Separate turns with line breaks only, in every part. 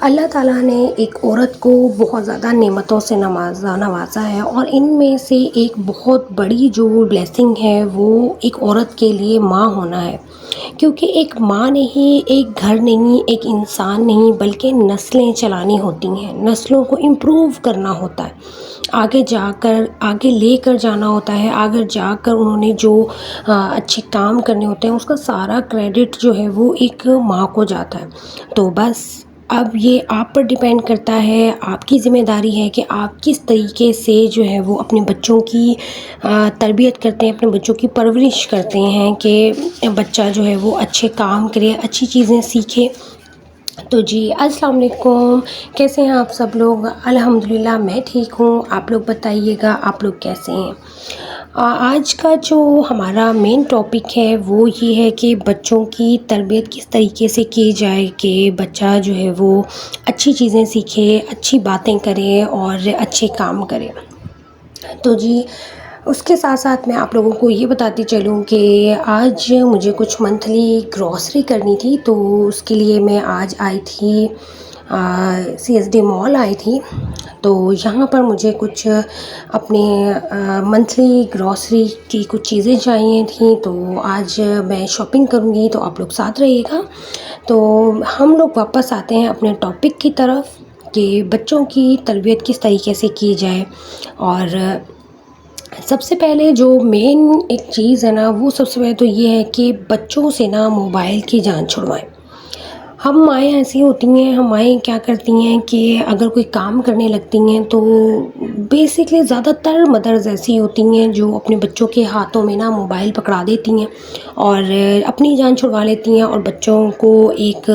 اللہ تعالیٰ نے ایک عورت کو بہت زیادہ نعمتوں سے نوازا ہے، اور ان میں سے ایک بہت بڑی جو بلیسنگ ہے وہ ایک عورت کے لیے ماں ہونا ہے، کیونکہ ایک ماں نے ہی ایک گھر نہیں، ایک انسان نہیں، بلکہ نسلیں چلانی ہوتی ہیں، نسلوں کو امپروو کرنا ہوتا ہے، آگے لے کر جانا ہوتا ہے، آگے جا کر انہوں نے جو اچھے کام کرنے ہوتے ہیں اس کا سارا کریڈٹ جو ہے وہ ایک ماں کو جاتا ہے۔ تو بس اب یہ آپ پر ڈیپینڈ کرتا ہے، آپ کی ذمہ داری ہے کہ آپ کس طریقے سے جو ہے وہ اپنے بچوں کی تربیت کرتے ہیں، اپنے بچوں کی پرورش کرتے ہیں کہ بچہ جو ہے وہ اچھے کام کرے، اچھی چیزیں سیکھے۔ تو جی السلام علیکم، کیسے ہیں آپ سب لوگ؟ الحمدللہ میں ٹھیک ہوں، آپ لوگ بتائیے گا آپ لوگ کیسے ہیں؟ آج کا جو ہمارا مین ٹاپک ہے وہ یہ ہے کہ بچوں کی تربیت کس طریقے سے کی جائے کہ بچہ جو ہے وہ اچھی چیزیں سیکھے، اچھی باتیں کرے اور اچھے کام کرے۔ تو جی اس کے ساتھ ساتھ میں آپ لوگوں کو یہ بتاتی چلوں کہ آج مجھے کچھ منتھلی گروسری کرنی تھی، تو اس کے لیے میں آج آئی تھی CSD مال آئی تھی، تو یہاں پر مجھے کچھ اپنے منتھلی گروسری کی کچھ چیزیں چاہیے تھیں، تو آج میں شاپنگ کروں گی، تو آپ لوگ ساتھ رہیے گا۔ تو ہم لوگ واپس آتے ہیں اپنے ٹاپک کی طرف کہ بچوں کی تربیت کس طریقے سے کی جائے۔ اور سب سے پہلے جو مین ایک چیز ہے نا، وہ سب سے پہلے تو یہ ہے کہ بچوں سے نا موبائل کی جان چھڑوائیں۔ ہم مائیں ایسی ہوتی ہیں، ہم مائیں کیا کرتی ہیں کہ اگر کوئی کام کرنے لگتی ہیں تو بیسکلی زیادہ تر مدرز ایسی ہوتی ہیں جو اپنے بچوں کے ہاتھوں میں نا موبائل پکڑا دیتی ہیں اور اپنی جان چھڑوا لیتی ہیں، اور بچوں کو ایک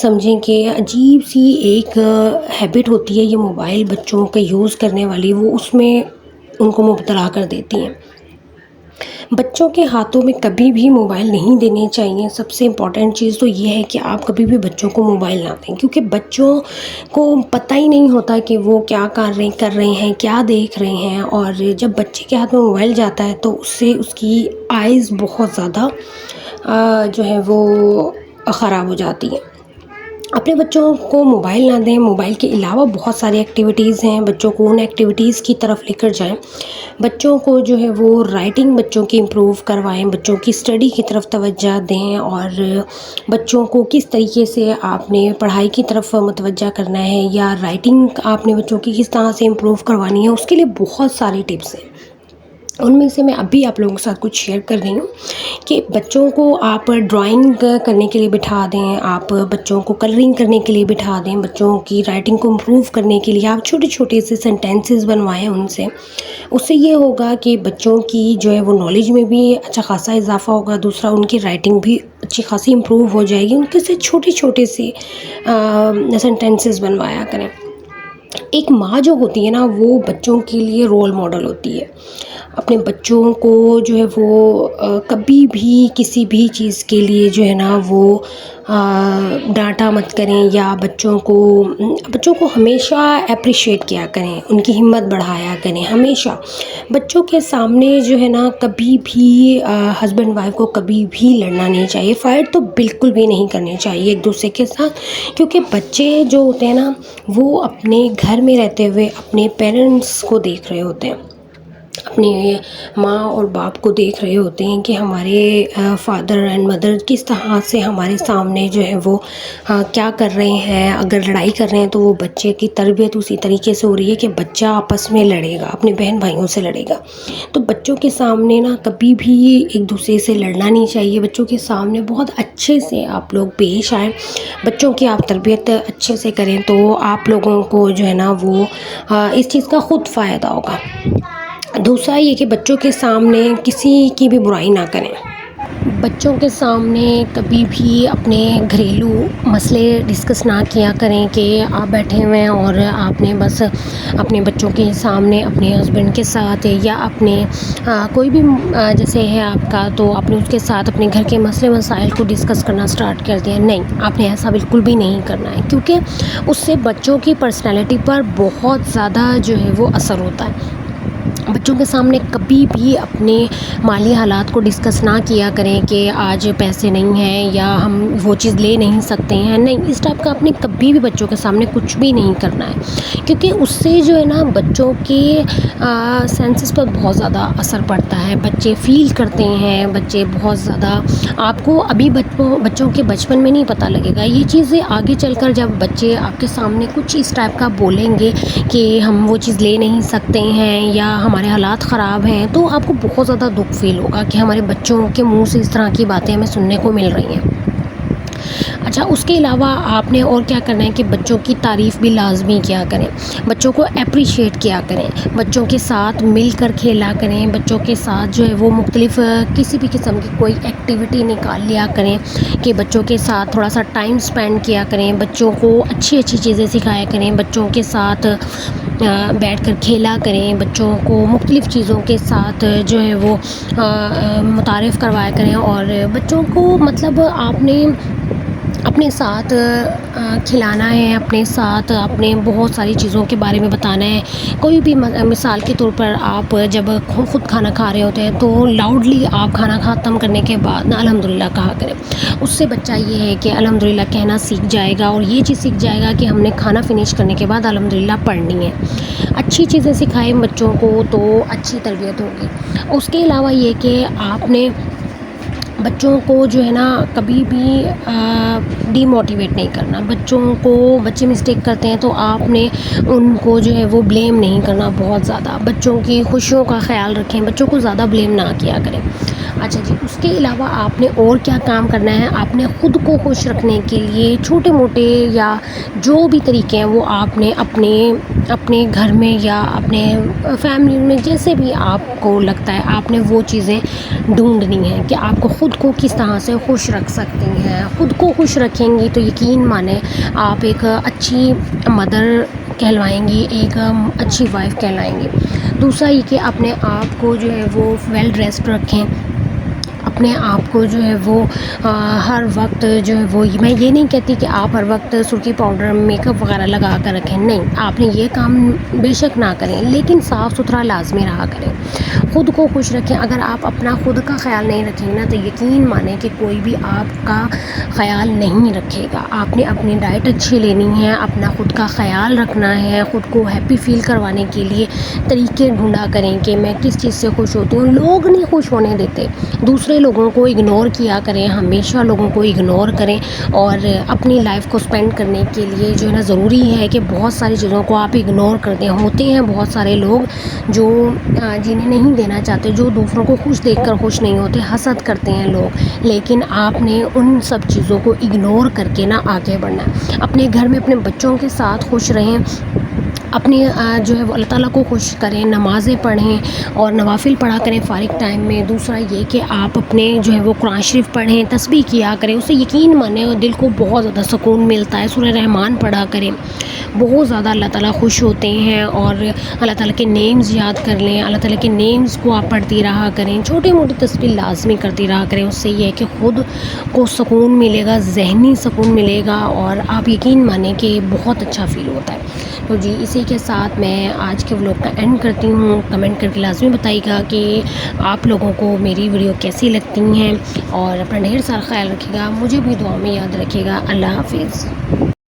سمجھیں کہ عجیب سی ایک ہیبٹ ہوتی ہے یہ موبائل بچوں کا یوز کرنے والی، وہ اس میں ان کو مبتلا کر دیتی ہیں۔ بچوں کے ہاتھوں میں کبھی بھی موبائل نہیں دینے چاہیے۔ سب سے امپورٹنٹ چیز تو یہ ہے کہ آپ کبھی بھی بچوں کو موبائل نہ دیں، کیونکہ بچوں کو پتہ ہی نہیں ہوتا کہ وہ کیا کر رہے ہیں، کیا دیکھ رہے ہیں، اور جب بچے کے ہاتھ میں موبائل جاتا ہے تو اس سے اس کی آئیز بہت زیادہ جو ہے وہ خراب ہو جاتی ہیں۔ اپنے بچوں کو موبائل نہ دیں۔ موبائل کے علاوہ بہت ساری ایکٹیویٹیز ہیں، بچوں کو ان ایکٹیویٹیز کی طرف لے کر جائیں۔ بچوں کو جو ہے وہ رائٹنگ بچوں کی امپروو کروائیں، بچوں کی اسٹڈی کی طرف توجہ دیں، اور بچوں کو کس طریقے سے آپ نے پڑھائی کی طرف متوجہ کرنا ہے یا رائٹنگ آپ نے بچوں کی کس طرح سے امپروو کروانی ہے، اس کے لیے بہت ساری ٹپس ہیں۔ ان میں سے میں ابھی آپ لوگوں کے ساتھ کچھ شیئر کر رہی ہوں کہ بچوں کو آپ ڈرائنگ کرنے کے لیے بٹھا دیں، آپ بچوں کو کلرنگ کرنے کے لیے بٹھا دیں، بچوں کی رائٹنگ کو امپروو کرنے کے لیے آپ چھوٹے چھوٹے سے سینٹینسز بنوائیں ان سے۔ اس سے یہ ہوگا کہ بچوں کی جو ہے وہ نالج میں بھی اچھا خاصا اضافہ ہوگا، دوسرا ان کی رائٹنگ بھی اچھی خاصی امپروو ہو جائے گی۔ ان کے سے چھوٹے چھوٹے سے سینٹینسز بنوایا کریں۔ ایک ماں جو ہوتی ہے نا، وہ بچوں کے لیے رول ماڈل ہوتی ہے۔ اپنے بچوں کو جو ہے وہ کبھی بھی کسی بھی چیز کے لیے جو ہے نا وہ ڈانٹا مت کریں، یا بچوں کو ہمیشہ اپریشیٹ کیا کریں، ان کی ہمت بڑھایا کریں ہمیشہ۔ بچوں کے سامنے جو ہے نا کبھی بھی ہسبینڈ وائف کو کبھی بھی لڑنا نہیں چاہیے، فائٹ تو بالکل بھی نہیں کرنی چاہیے ایک دوسرے کے ساتھ، کیونکہ بچے جو ہوتے ہیں نا وہ اپنے گھر میں رہتے ہوئے اپنے پیرنٹس کو دیکھ رہے ہوتے ہیں، اپنے ماں اور باپ کو دیکھ رہے ہوتے ہیں کہ ہمارے فادر اینڈ مدر کس طرح سے ہمارے سامنے جو ہے وہ کیا کر رہے ہیں۔ اگر لڑائی کر رہے ہیں تو وہ بچے کی تربیت اسی طریقے سے ہو رہی ہے کہ بچہ آپس میں لڑے گا، اپنے بہن بھائیوں سے لڑے گا۔ تو بچوں کے سامنے نا کبھی بھی ایک دوسرے سے لڑنا نہیں چاہیے، بچوں کے سامنے بہت اچھے سے آپ لوگ پیش آئیں، بچوں کی آپ تربیت اچھے سے کریں، تو آپ لوگوں کو جو ہے نا وہ اس چیز کا خود فائدہ ہوگا۔ دوسرا یہ کہ بچوں کے سامنے کسی کی بھی برائی نہ کریں، بچوں کے سامنے کبھی بھی اپنے گھریلو مسئلے ڈسکس نہ کیا کریں کہ آپ بیٹھے ہوئے ہیں اور آپ نے بس اپنے بچوں کے سامنے اپنے ہسبینڈ کے ساتھ یا اپنے کوئی بھی جیسے ہے آپ کا، تو آپ نے اس کے ساتھ اپنے گھر کے مسئلے مسائل کو ڈسکس کرنا سٹارٹ کر دیا۔ نہیں، آپ نے ایسا بالکل بھی نہیں کرنا ہے، کیونکہ اس سے بچوں کی پرسنالٹی پر بہت زیادہ جو ہے وہ اثر ہوتا ہے۔ بچوں کے سامنے کبھی بھی اپنے مالی حالات کو ڈسکس نہ کیا کریں کہ آج پیسے نہیں ہیں یا ہم وہ چیز لے نہیں سکتے ہیں. نہیں، اس ٹائپ کا آپ نے کبھی بھی بچوں کے سامنے کچھ بھی نہیں کرنا ہے، کیونکہ اس سے جو ہے نا بچوں کے سینسز پر بہت زیادہ اثر پڑتا ہے. بچے فیل کرتے ہیں، بچے بہت زیادہ، آپ کو ابھی بچوں کے بچپن میں نہیں پتہ لگے گا یہ چیزیں، آگے چل کر جب بچے آپ کے سامنے کچھ اس ٹائپ کا بولیں گے کہ ہم وہ چیز لے نہیں سکتے ہیں یا ہمارے حالات خراب ہیں، تو آپ کو بہت زیادہ دکھ فیل ہوگا کہ ہمارے بچوں کے منہ سے اس طرح کی باتیں ہمیں سننے کو مل رہی ہیں. اچھا، اس کے علاوہ آپ نے اور کیا کرنا ہے کہ بچوں کی تعریف بھی لازمی کیا کریں، بچوں کو اپریشیٹ کیا کریں، بچوں کے ساتھ مل کر کھیلا کریں، بچوں کے ساتھ جو ہے وہ مختلف کسی بھی قسم کی کوئی ایکٹیویٹی نکال لیا کریں کہ بچوں کے ساتھ تھوڑا سا ٹائم سپینڈ کیا کریں، بچوں کو اچھی اچھی چیزیں سکھایا کریں، بچوں کے ساتھ بیٹھ کر کھیلا کریں، بچوں کو مختلف چیزوں کے ساتھ جو ہے وہ متعارف کروایا کریں. اور بچوں کو مطلب آپ نے اپنے ساتھ کھلانا ہے، اپنے ساتھ اپنے بہت ساری چیزوں کے بارے میں بتانا ہے. کوئی بھی مثال کے طور پر آپ جب خود کھانا کھا رہے ہوتے ہیں تو لاؤڈلی آپ کھانا ختم کرنے کے بعد نا الحمدللہ کہا کریں. اس سے بچہ یہ ہے کہ الحمدللہ کہنا سیکھ جائے گا اور یہ چیز سیکھ جائے گا کہ ہم نے کھانا فنش کرنے کے بعد الحمدللہ پڑھنی ہے. اچھی چیزیں سکھائیں بچوں کو تو اچھی تربیت ہوگی. اس کے علاوہ یہ کہ آپ نے بچوں کو جو ہے نا کبھی بھی ڈی موٹیویٹ نہیں کرنا. بچے مسٹیک کرتے ہیں تو آپ نے ان کو جو ہے وہ بلیم نہیں کرنا بہت زیادہ. بچوں کی خوشیوں کا خیال رکھیں، بچوں کو زیادہ بلیم نہ کیا کریں. اچھا جی، اس کے علاوہ آپ نے اور کیا کام کرنا ہے؟ آپ نے خود کو خوش رکھنے کے لیے چھوٹے موٹے یا جو بھی طریقے ہیں وہ آپ نے اپنے گھر میں یا اپنے فیملی میں جیسے بھی آپ کو لگتا ہے آپ نے وہ چیزیں ڈھونڈنی ہیں کہ آپ کو خود کو کس طرح سے خوش رکھ سکتی ہیں. خود کو خوش رکھیں گی تو یقین مانیں آپ ایک اچھی مدر کہلوائیں گی، ایک اچھی وائف کہلائیں گی. دوسرا یہ کہ اپنے آپ کو جو ہے وہ ویل ڈریسڈ رکھیں، اپنے آپ کو جو ہے وہ ہر وقت جو ہے وہ، میں یہ نہیں کہتی کہ آپ ہر وقت سرخی پاؤڈر میک اپ وغیرہ لگا کر رکھیں، نہیں، آپ نے یہ کام بے شک نہ کریں، لیکن صاف ستھرا لازمی رہا کریں. خود کو خوش رکھیں. اگر آپ اپنا خود کا خیال نہیں رکھیں گے نا تو یقین مانیں کہ کوئی بھی آپ کا خیال نہیں رکھے گا. آپ نے اپنی ڈائٹ اچھی لینی ہے، اپنا خود کا خیال رکھنا ہے، خود کو ہیپی فیل کروانے کے لیے طریقے ڈھونڈا کریں کہ میں کس چیز سے خوش ہوتی ہوں. لوگ نہیں خوش ہونے دیتے، دوسرے لوگوں کو اگنور کیا کریں، ہمیشہ لوگوں کو اگنور کریں. اور اپنی لائف کو سپینڈ کرنے کے لیے جو ہے نا ضروری ہے کہ بہت ساری چیزوں کو آپ اگنور کر دیں. ہوتے ہیں بہت سارے لوگ جو جنہیں نہیں دینا چاہتے، جو دوسروں کو خوش دیکھ کر خوش نہیں ہوتے، حسد کرتے ہیں لوگ، لیکن آپ نے ان سب چیزوں کو اگنور کر کے نا آگے بڑھنا ہے. اپنے گھر میں اپنے بچوں کے ساتھ خوش رہیں، اپنے جو ہے وہ اللہ تعالیٰ کو خوش کریں، نمازیں پڑھیں اور نوافل پڑھا کریں فارغ ٹائم میں. دوسرا یہ کہ آپ اپنے جو ہے وہ قرآن شریف پڑھیں، تسبیح کیا کریں، اس سے یقین مانیں دل کو بہت زیادہ سکون ملتا ہے. سورہ رحمان پڑھا کریں، بہت زیادہ اللہ تعالیٰ خوش ہوتے ہیں. اور اللہ تعالیٰ کے نیمز یاد کر لیں، اللہ تعالیٰ کے نیمز کو آپ پڑھتی رہا کریں، چھوٹی موٹی تسبیح لازمی کرتی رہا کریں. اس سے یہ ہے کہ خود کو سکون ملے گا، ذہنی سکون ملے گا اور آپ یقین مانیں کہ بہت اچھا فیل ہوتا ہے. تو جی، اسی کے ساتھ میں آج کے ولاگ کا اینڈ کرتی ہوں. کمنٹ کر کے لازمی بتائیے گا کہ آپ لوگوں کو میری ویڈیو کیسی لگتی ہیں اور اپنا ڈھیر سارا خیال رکھیے گا. مجھے بھی دعا میں یاد رکھیے گا. اللہ حافظ.